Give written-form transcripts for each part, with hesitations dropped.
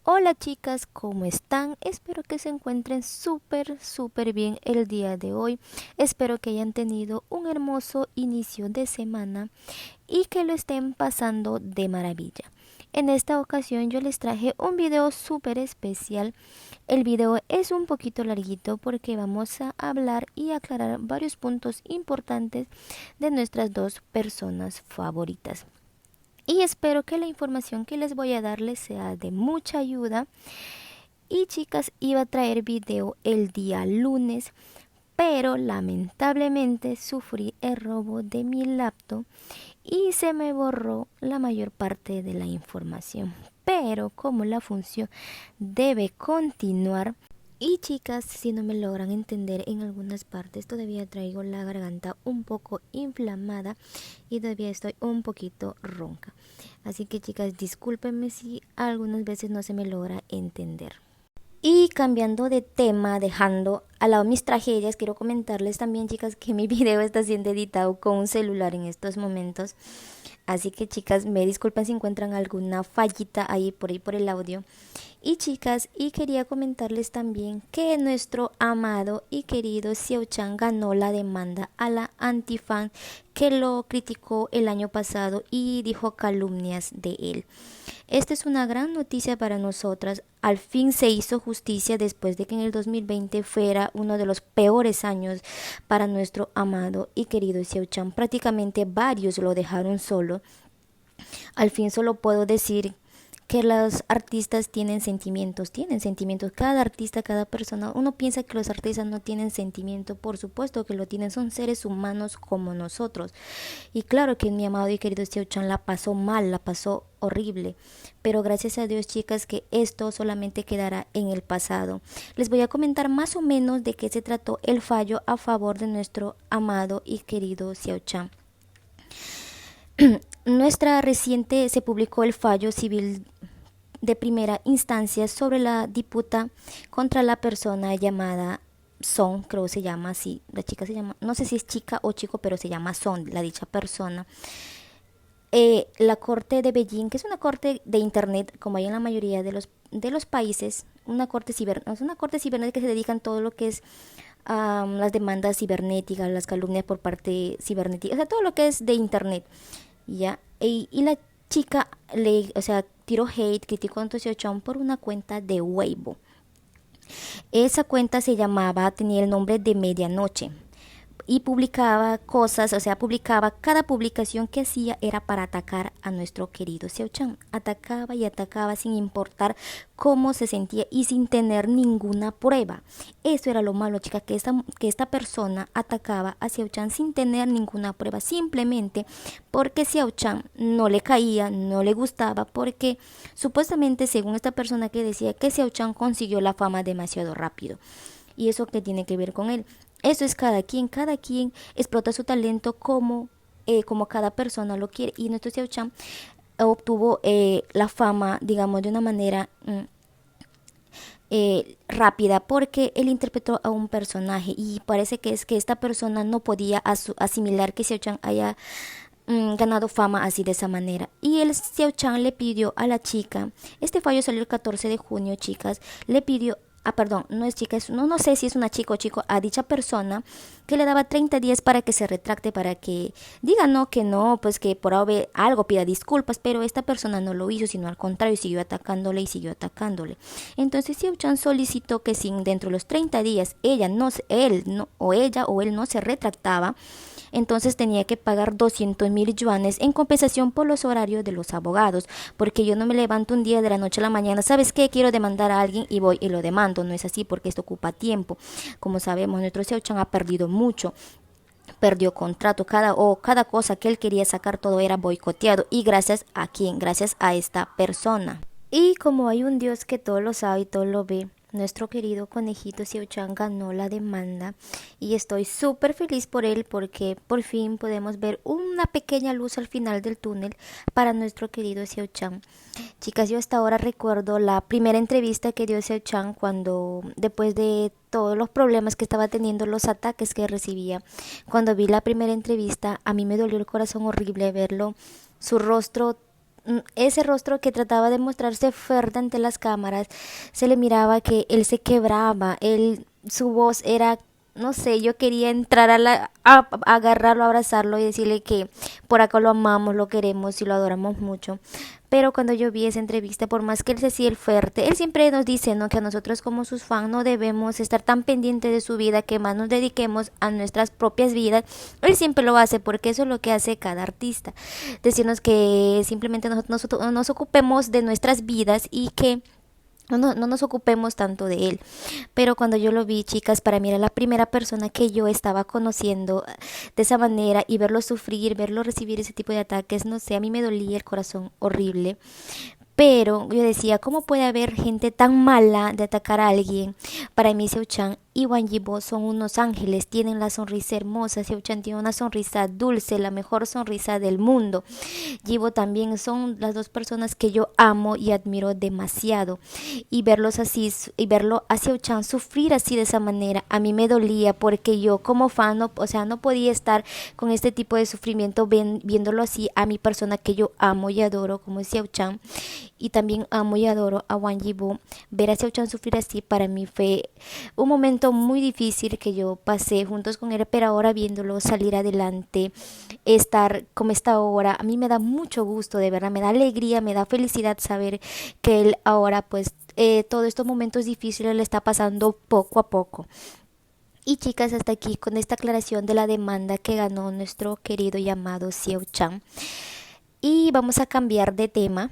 Hola chicas, ¿cómo están? Espero que se encuentren súper bien el día de hoy. Espero que hayan tenido un hermoso inicio de semana y que lo estén pasando de maravilla. En esta ocasión yo les traje un video súper especial. El video es un poquito larguito porque vamos a hablar y aclarar varios puntos importantes de nuestras dos personas favoritas. Y espero que la información que les voy a dar les sea de mucha ayuda. Y chicas, iba a traer video el día lunes, pero lamentablemente sufrí el robo de mi laptop y se me borró la mayor parte de la información. Pero como la función debe continuar, y chicas, si no me logran entender en algunas partes, todavía traigo la garganta un poco inflamada y todavía estoy un poquito ronca. Así que chicas, discúlpenme si algunas veces no se me logra entender. Y cambiando de tema, dejando al lado mis tragedias, quiero comentarles también, chicas, que mi video está siendo editado con un celular en estos momentos. Así que, chicas, me disculpen si encuentran alguna fallita ahí por el audio. Y chicas, y quería comentarles también que nuestro amado y querido Xiao Chan ganó la demanda a la antifan que lo criticó el año pasado y dijo calumnias de él. Esta es una gran noticia para nosotras. Al fin se hizo justicia después de que en el 2020 fuera uno de los peores años para nuestro amado y querido Xiao Chan. Prácticamente varios lo dejaron solo. Al fin solo puedo decir que los artistas tienen sentimientos, cada artista, cada persona. Uno piensa que los artistas no tienen sentimiento, por supuesto que lo tienen, son seres humanos como nosotros. Y claro que mi amado y querido Xiao Chan la pasó mal, la pasó horrible, pero gracias a Dios, chicas, que esto solamente quedará en el pasado. Les voy a comentar más o menos de qué se trató el fallo a favor de nuestro amado y querido Xiao Chan. Nuestra reciente se publicó el fallo civil de primera instancia sobre la disputa contra la persona llamada Son, creo que se llama así, la chica se llama, no sé si es chica o chico, pero se llama Son, la dicha persona. La corte de Beijing, que es una corte de internet, como hay en la mayoría de los países, es una corte cibernética que se dedican a todo lo que es las demandas cibernéticas, las calumnias por parte cibernética, o sea, todo lo que es de internet, ¿ya? Y la chica o sea, tiró hate, criticó a Antonio Chan por una cuenta de Weibo. Esa cuenta tenía el nombre de Medianoche y publicaba cosas, o sea, publicaba cada publicación que hacía era para atacar a nuestro querido Xiao Chan. Atacaba y atacaba sin importar cómo se sentía y sin tener ninguna prueba. Eso era lo malo, chica, que esta persona atacaba a Xiao Chan sin tener ninguna prueba, simplemente porque Xiao Chan no le caía, no le gustaba, porque supuestamente, según esta persona que decía que Xiao Chan consiguió la fama demasiado rápido. ¿Y eso qué tiene que ver con él? Eso es cada quien explota su talento como cada persona lo quiere. Y nuestro Xiao Chan obtuvo la fama, digamos, de una manera rápida porque él interpretó a un personaje y parece que es que esta persona no podía asimilar que Xiao Chan haya ganado fama así de esa manera. Y el Xiao Chan le pidió a la chica, este fallo salió el 14 de junio, chicas, le pidió, perdón, no es chica, no sé si es una chica o chico, a dicha persona que le daba 30 días para que se retracte, para que diga no, que no, pues que por algo pida disculpas, pero esta persona no lo hizo, sino al contrario, siguió atacándole y siguió atacándole. Entonces Xiao Chan solicitó que si dentro de los 30 días él no, o ella o él no se retractaba, entonces tenía que pagar 200,000 yuanes en compensación por los horarios de los abogados, porque yo no me levanto un día de la noche a la mañana, ¿sabes qué? Quiero demandar a alguien y voy y lo demando, no es así porque esto ocupa tiempo. Como sabemos, nuestro Xiao Chan ha perdido mucho. Perdió contrato, cada cosa que él quería sacar, todo era boicoteado. ¿Y gracias a quién? Gracias a esta persona. Y como hay un Dios que todo lo sabe y todo lo ve, nuestro querido conejito Xiao Chan ganó la demanda y estoy súper feliz por él porque por fin podemos ver una pequeña luz al final del túnel para nuestro querido Xiao Chan. Chicas, yo hasta ahora recuerdo la primera entrevista que dio Xiao Chan cuando, después de todos los problemas que estaba teniendo, los ataques que recibía, cuando vi la primera entrevista, a mí me dolió el corazón horrible verlo, su rostro ese rostro que trataba de mostrarse fuerte ante las cámaras, se le miraba que él se quebraba, su voz era, no sé, yo quería entrar a agarrarlo, a abrazarlo y decirle que por acá lo amamos, lo queremos y lo adoramos mucho. Pero cuando yo vi esa entrevista, por más que él se sigue el fuerte, él siempre nos dice, ¿no?, que a nosotros como sus fans no debemos estar tan pendientes de su vida, que más nos dediquemos a nuestras propias vidas. Él siempre lo hace porque eso es lo que hace cada artista. Decirnos que simplemente nosotros nos ocupemos de nuestras vidas y que no nos ocupemos tanto de él. Pero cuando yo lo vi, chicas, para mí era la primera persona que yo estaba conociendo de esa manera, y verlo sufrir, verlo recibir ese tipo de ataques, no sé, a mí me dolía el corazón horrible. Pero yo decía, ¿cómo puede haber gente tan mala de atacar a alguien? Para mí, Seo-chan y Hwang Yi-wo son unos ángeles, tienen la sonrisa hermosa. Seo-chan tiene una sonrisa dulce, la mejor sonrisa del mundo. Yi-wo también, son las dos personas que yo amo y admiro demasiado. Y verlos así, y verlo a Seo-chan sufrir así de esa manera, a mí me dolía, porque yo como fan, no, o sea, no podía estar con este tipo de sufrimiento viéndolo así a mi persona que yo amo y adoro, como es Seo-chan. Y también amo y adoro a Hwang Yi-wo. Ver a Seo-chan sufrir así para mí fue un momento muy difícil que yo pasé juntos con él, pero ahora viéndolo salir adelante, estar como está ahora, a mí me da mucho gusto, de verdad, me da alegría, me da felicidad saber que él ahora pues todos estos momentos difíciles le está pasando poco a poco. Y chicas, hasta aquí con esta aclaración de la demanda que ganó nuestro querido y amado Seo-chan. Y vamos a cambiar de tema.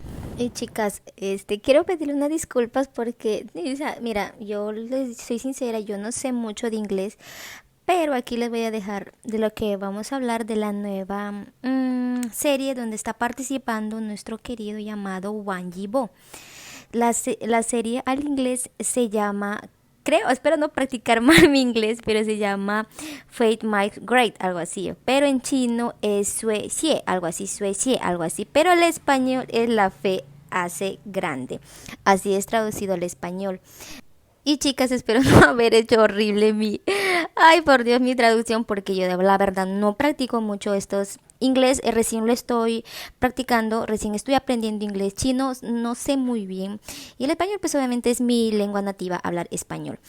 Chicas, quiero pedirle unas disculpas porque, o sea, mira, yo les soy sincera, yo no sé mucho de inglés, pero aquí les voy a dejar de lo que vamos a hablar, de la nueva serie donde está participando nuestro querido y amado Hwang Yi-wo. La serie al inglés se llama, creo, espero no practicar mal mi inglés, pero se llama Fate Makes Great, algo así. Pero en chino es Suecie, algo así, Suecie, algo así. Pero el español es La fe hace grande. Así es traducido al español. Y chicas, espero no haber hecho horrible ay, por Dios, mi traducción, porque yo de la verdad no practico mucho estos inglés, recién lo estoy practicando, recién estoy aprendiendo inglés. Chino no sé muy bien, y el español pues obviamente es mi lengua nativa, hablar español.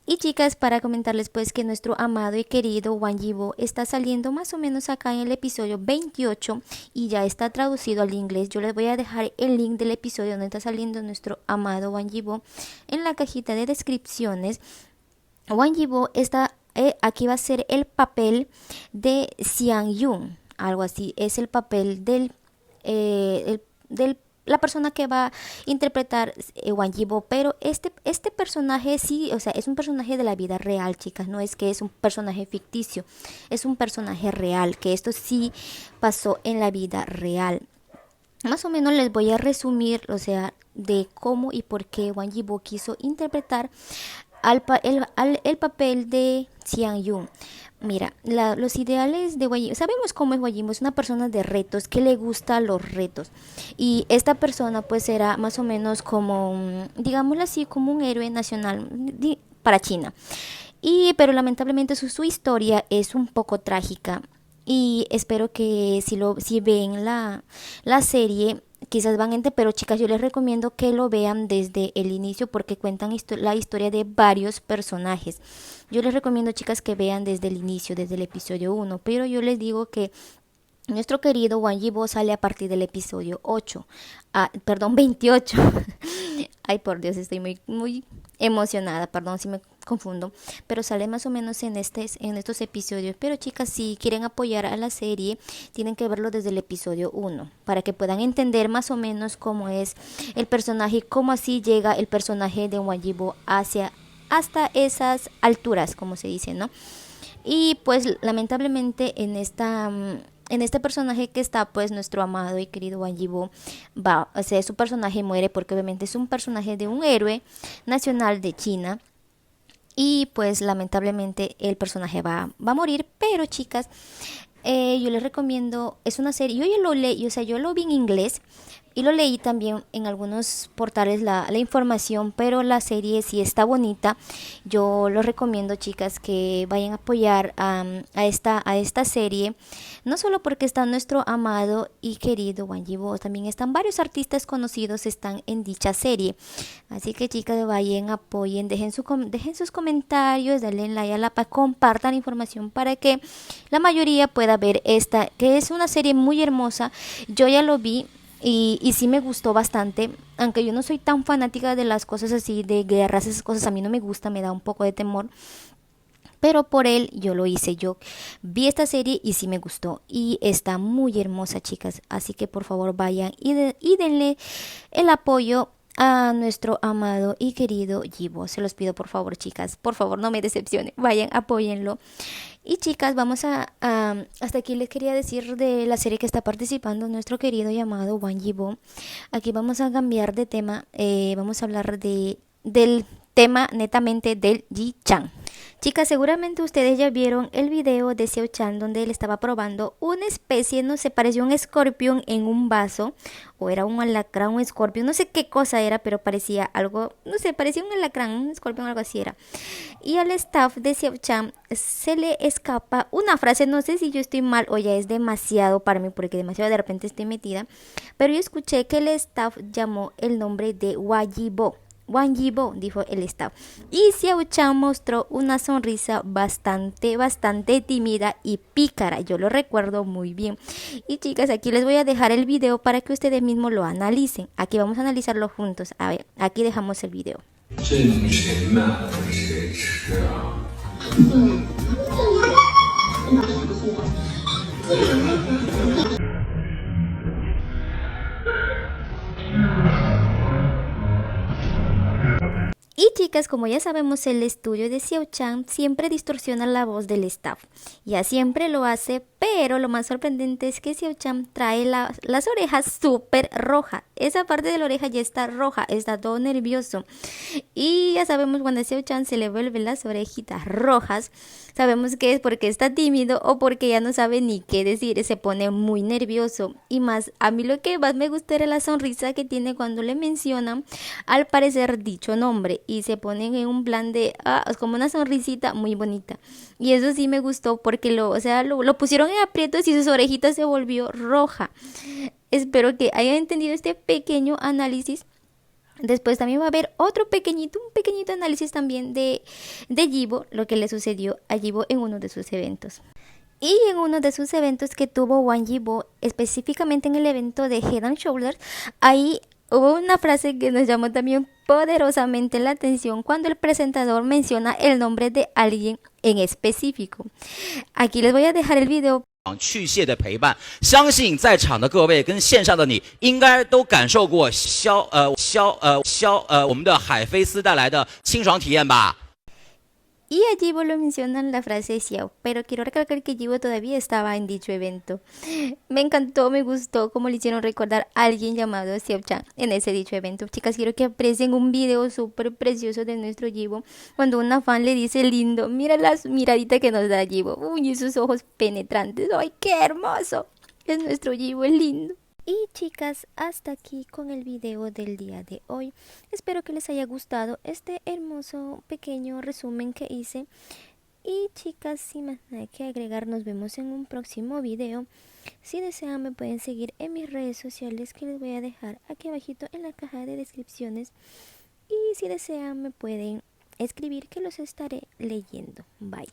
Y chicas, para comentarles pues que nuestro amado y querido Hwang Yi-wo está saliendo más o menos acá en el episodio 28 y ya está traducido al inglés. Yo les voy a dejar el link del episodio donde está saliendo nuestro amado Hwang Yi-wo en la cajita de descripciones. Hwang Yi-wo está, aquí va a ser el papel de Xiang-yun, algo así, es el papel del la persona que va a interpretar Hwang Yi-wo, pero este personaje sí, o sea, es un personaje de la vida real, chicas, no es que es un personaje ficticio, es un personaje real, que esto sí pasó en la vida real. Más o menos les voy a resumir, o sea, de cómo y por qué Hwang Yi-wo quiso interpretar el papel de Xiang-yun. Mira, los ideales de Hwang Yi-wo, sabemos cómo es Hwang Yi-wo, es una persona de retos, que le gusta los retos. Y esta persona pues era más o menos como, digámoslo así, como un héroe nacional para China. Pero lamentablemente su historia es un poco trágica. Y espero que si ven la serie, quizás van a entender, pero chicas, yo les recomiendo que lo vean desde el inicio porque cuentan la historia de varios personajes. Yo les recomiendo, chicas, que vean desde el inicio, desde el episodio 1, pero yo les digo que nuestro querido Hwang Yi-wo sale a partir del episodio 8, perdón, 28. Ay, por Dios, estoy muy emocionada, perdón si me confundo, pero sale más o menos en estos episodios. Pero chicas, si quieren apoyar a la serie, tienen que verlo desde el episodio 1, para que puedan entender más o menos cómo es el personaje, cómo así llega el personaje de Hwang Yi-wo hasta esas alturas, como se dice, ¿no? Y pues lamentablemente en este personaje que está pues nuestro amado y querido Hwang Yi-wo, o sea, su personaje muere porque obviamente es un personaje de un héroe nacional de China. Y pues lamentablemente el personaje va a morir. Pero chicas, yo les recomiendo, es una serie, yo ya lo leí, o sea, yo lo vi en inglés, y lo leí también en algunos portales la información, pero la serie sí está bonita. Yo lo recomiendo, chicas, que vayan a apoyar a esta serie, no solo porque está nuestro amado y querido Wang Yibo, también están varios artistas conocidos están en dicha serie. Así que, chicas, vayan, apoyen, dejen sus comentarios, denle like a compartan la información para que la mayoría pueda ver esta, que es una serie muy hermosa. Yo ya lo vi. Y sí me gustó bastante, aunque yo no soy tan fanática de las cosas así, de guerras, esas cosas a mí no me gusta, me da un poco de temor. Pero por él yo lo hice, yo vi esta serie y sí me gustó. Y está muy hermosa, chicas. Así que por favor vayan y denle el apoyo a nuestro amado y querido Yibo. Se los pido por favor, chicas. Por favor, no me decepcionen. Vayan, apóyenlo. Y chicas, hasta aquí les quería decir de la serie que está participando nuestro querido y amado Wang Yibo. Aquí vamos a cambiar de tema. Vamos a hablar del tema netamente del Yi-chan. Chicas, seguramente ustedes ya vieron el video de Xiao Chan donde él estaba probando una especie, no sé, parecía un escorpión en un vaso, o era un alacrán, un escorpión, no sé qué cosa era, pero parecía algo, no sé, parecía un alacrán, un escorpión, algo así era. Y al staff de Xiao Chan se le escapa una frase, no sé si yo estoy mal o ya es demasiado para mí, porque demasiado de repente estoy metida, pero yo escuché que el staff llamó el nombre de Wajibo. Wang Yibo, dijo el staff. Y Xiao Chan mostró una sonrisa bastante tímida y pícara. Yo lo recuerdo muy bien. Y chicas, aquí les voy a dejar el video para que ustedes mismos lo analicen. Aquí vamos a analizarlo juntos. A ver, aquí dejamos el video. Y chicas, como ya sabemos, el estudio de Xiao Chan siempre distorsiona la voz del staff. Ya siempre lo hace, pero lo más sorprendente es que Xiao Chan trae las orejas súper rojas. Esa parte de la oreja ya está roja, está todo nervioso. Y ya sabemos cuando a Xiao Chan se le vuelven las orejitas rojas, sabemos que es porque está tímido o porque ya no sabe ni qué decir, se pone muy nervioso. Y más, a mí lo que más me gusta era la sonrisa que tiene cuando le mencionan al parecer dicho nombre y se ponen en un plan de, es como una sonrisita muy bonita. Y eso sí me gustó porque lo pusieron en aprietos y sus orejitas se volvió roja. Espero que hayan entendido este pequeño análisis. Después también va a haber un pequeñito análisis también de Yibo, lo que le sucedió a Yibo en uno de sus eventos. Y en uno de sus eventos que tuvo Wang Yibo, específicamente en el evento de Head and Shoulders, ahí hubo una frase que nos llamó también poderosamente la atención cuando el presentador menciona el nombre de alguien en específico. Aquí les voy a dejar el video. 去谢的陪伴，相信在场的各位跟线上的你，应该都感受过我们的海飞丝带来的清爽体验吧。 Y a Yibo lo mencionan la frase Xiao, pero quiero recalcar que Yibo todavía estaba en dicho evento. Me encantó, me gustó cómo le hicieron recordar a alguien llamado Xiao Chan en ese dicho evento. Chicas, quiero que aprecien un video súper precioso de nuestro Yibo cuando una fan le dice lindo. Mira las miraditas que nos da Yibo. Uy, esos ojos penetrantes. ¡Ay, qué hermoso! Es nuestro Yibo, es lindo. Y chicas, hasta aquí con el video del día de hoy. Espero que les haya gustado este hermoso pequeño resumen que hice. Y chicas, sin más nada que agregar, nos vemos en un próximo video. Si desean me pueden seguir en mis redes sociales que les voy a dejar aquí abajito en la caja de descripciones. Y si desean me pueden escribir que los estaré leyendo. Bye.